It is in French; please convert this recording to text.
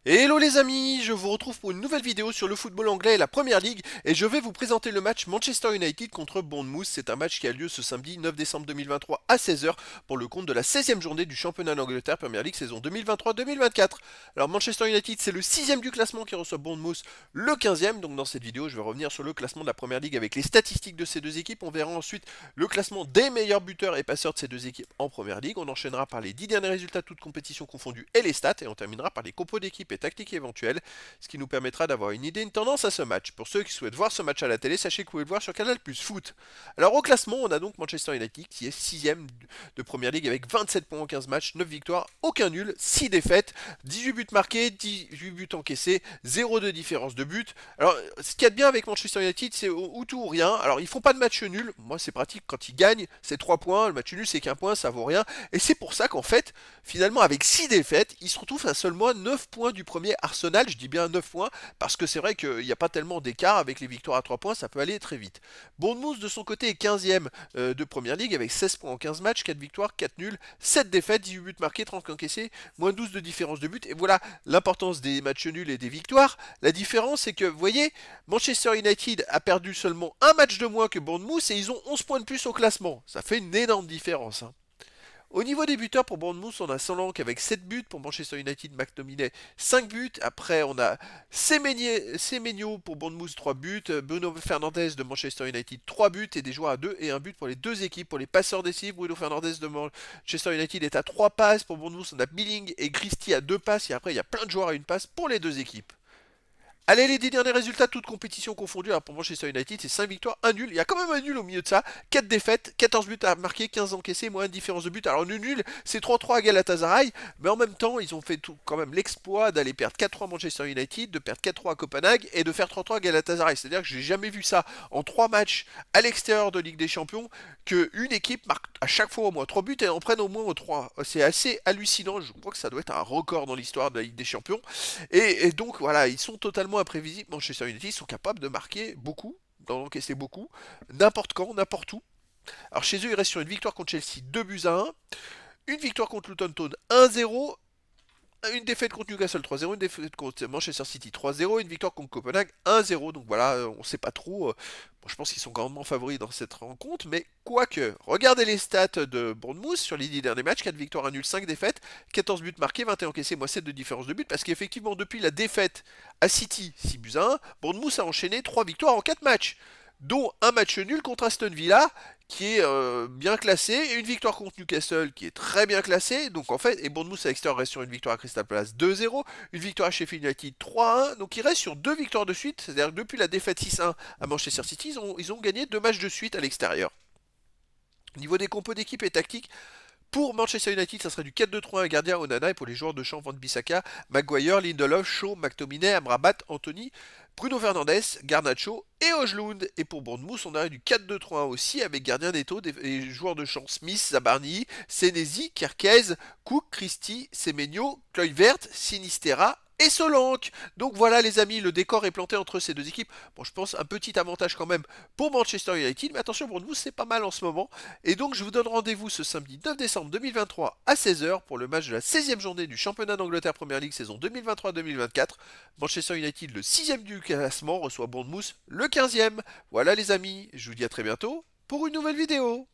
Hello les amis, je vous retrouve pour une nouvelle vidéo sur le football anglais et la Première Ligue et je vais vous présenter le match Manchester United contre Bournemouth. C'est un match qui a lieu ce samedi 9 décembre 2023 à 16h pour le compte de la 16e journée du championnat d'Angleterre Première Ligue saison 2023-2024. Alors Manchester United c'est le 6e du classement qui reçoit Bournemouth le 15e. Donc dans cette vidéo je vais revenir sur le classement de la Première Ligue avec les statistiques de ces deux équipes. On verra ensuite le classement des meilleurs buteurs et passeurs de ces deux équipes en Première Ligue. On enchaînera par les 10 derniers résultats toutes compétitions confondues et les stats et on terminera par les compos d'équipe et tactiques éventuelles, ce qui nous permettra d'avoir une idée, une tendance à ce match. Pour ceux qui souhaitent voir ce match à la télé, sachez que vous pouvez le voir sur Canal Plus Foot. Alors au classement, on a donc Manchester United qui est 6ème de Première Ligue avec 27 points en 15 matchs, 9 victoires, aucun nul, 6 défaites, 18 buts marqués, 18 buts encaissés, 0 de différence de but. Alors ce qu'il y a de bien avec Manchester United, c'est ou tout ou rien. Alors ils font pas de match nul, moi c'est pratique, quand ils gagnent, c'est 3 points, le match nul c'est qu'un point, ça vaut rien. Et c'est pour ça qu'en fait, finalement avec 6 défaites, ils se retrouvent à seulement 9 points du premier Arsenal. Je dis bien 9 points parce que c'est vrai qu'il n'y a pas tellement d'écart avec les victoires à 3 points, ça peut aller très vite. Bournemouth de son côté est 15ème de Première Ligue avec 16 points en 15 matchs, 4 victoires, 4 nuls, 7 défaites, 18 buts marqués, 30 encaissés, moins 12 de différence de but. Et voilà l'importance des matchs nuls et des victoires. La différence c'est que, vous voyez, Manchester United a perdu seulement un match de moins que Bournemouth et ils ont 11 points de plus au classement. Ça fait une énorme différence, hein. Au niveau des buteurs pour Bournemouth, on a Solanke avec 7 buts. Pour Manchester United, McTominay 5 buts. Après, on a Semenyo pour Bournemouth 3 buts. Bruno Fernandes de Manchester United 3 buts. Et des joueurs à 2 et un but pour les deux équipes. Pour les passeurs décisifs, Bruno Fernandes de Manchester United est à 3 passes. Pour Bournemouth, on a Billing et Christie à 2 passes. Et après, il y a plein de joueurs à une passe pour les deux équipes. Allez, les 10 derniers résultats, toutes compétitions confondues. Alors pour Manchester United, c'est 5 victoires, 1 nul. Il y a quand même un nul au milieu de ça. 4 défaites, 14 buts à marquer, 15 encaissés, moins de différence de but. Alors le nul, c'est 3-3 à Galatasaray. Mais en même temps, ils ont fait tout, quand même l'exploit d'aller perdre 4-3 à Manchester United, de perdre 4-3 à Copenhague et de faire 3-3 à Galatasaray. C'est-à-dire que j'ai jamais vu ça en 3 matchs à l'extérieur de Ligue des Champions, qu'une équipe marque à chaque fois au moins 3 buts et en prenne au moins 3. C'est assez hallucinant. Je crois que ça doit être un record dans l'histoire de la Ligue des Champions. Et donc voilà, ils sont totalement imprévisibles. Manchester United, ils sont capables de marquer beaucoup, d'encaisser beaucoup, n'importe quand, n'importe où. Alors chez eux, ils restent sur une victoire contre Chelsea, 2 buts à 1, une victoire contre Luton Town 1-0, une défaite contre Newcastle 3-0, une défaite contre Manchester City 3-0, une victoire contre Copenhague 1-0. Donc voilà, on sait pas trop. Bon, je pense qu'ils sont grandement favoris dans cette rencontre, mais quoique, regardez les stats de Bournemouth sur les 10 derniers matchs, 4 victoires, 1 nul, 5 défaites, 14 buts marqués, 21 encaissés, moins 7 de différence de but, parce qu'effectivement, depuis la défaite à City, 6 buts à 1, Bournemouth a enchaîné 3 victoires en 4 matchs, dont un match nul contre Aston Villa, qui est bien classé, et une victoire contre Newcastle qui est très bien classée. Donc en fait, et Bournemouth à l'extérieur reste sur une victoire à Crystal Palace 2-0, une victoire à Sheffield United 3-1. Donc il reste sur 2 victoires de suite, c'est-à-dire que depuis la défaite 6-1 à Manchester City, ils ont gagné 2 matchs de suite à l'extérieur. Au niveau des compos d'équipe et tactiques, pour Manchester United, ça serait du 4-2-3, un gardien Onana, et pour les joueurs de champ, Van Bissaka, Maguire, Lindelof, Shaw, McTominay, Amrabat, Anthony, Bruno Fernandes, Garnacho et Hojlund. Et pour Bournemouth, on a du 4-2-3 aussi, avec gardien Neto, des joueurs de champ Smith, Zabarni, Senesi, Kerkez, Cook, Christie, Semenyo, Kluivert, Sinistera et Solanke. Donc voilà les amis, le décor est planté entre ces deux équipes. Bon, je pense un petit avantage quand même pour Manchester United, mais attention, Bournemouth c'est pas mal en ce moment. Et donc je vous donne rendez-vous ce samedi 9 décembre 2023 à 16h pour le match de la 16e journée du championnat d'Angleterre Première Ligue saison 2023-2024. Manchester United, le 6e du classement, reçoit Bournemouth, le 15e. Voilà les amis, je vous dis à très bientôt pour une nouvelle vidéo.